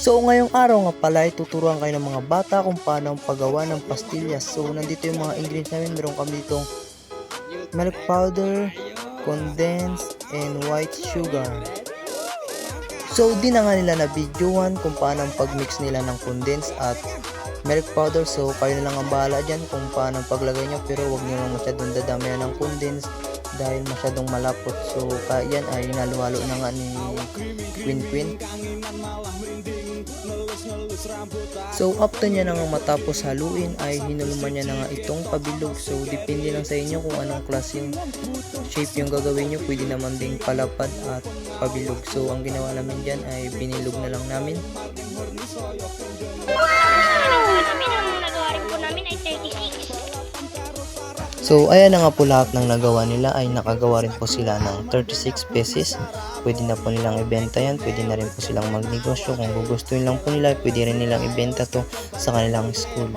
So ngayong araw nga pala ay tuturuan kayo ng mga bata kung paano ang paggawa ng pastillas. So nandito yung mga ingredients namin. Meron kami ditong milk powder, condensed, and white sugar. So di na nga nila na videoan kung paano ang pagmix nila ng condensed at milk powder. So kayo na lang ang bahala dyan kung paano ang paglagay nyo, pero huwag nyo lang masyadong dadamihan ng condensed dahil masyadong malapot. So yan ay naluhalo na nga ni Queen. So after niya na nga matapos haluin ay hinuluman niya na nga itong pabilog. So depende lang sa inyo kung anong klaseng shape yung gagawin nyo. Pwede naman ding palapad at pabilog. So ang ginawa namin dyan ay binilog na lang namin. Ang nagawa rin po namin ay 36. So ayan na nga po, lahat ng nagawa nila ay nakagawa rin po sila ng 36 pieces. Pwede na po nilang ibenta yan, pwede na rin po silang magnegosyo. Kung gugustuhin lang po nila, pwede rin nilang ibenta to sa kanilang school.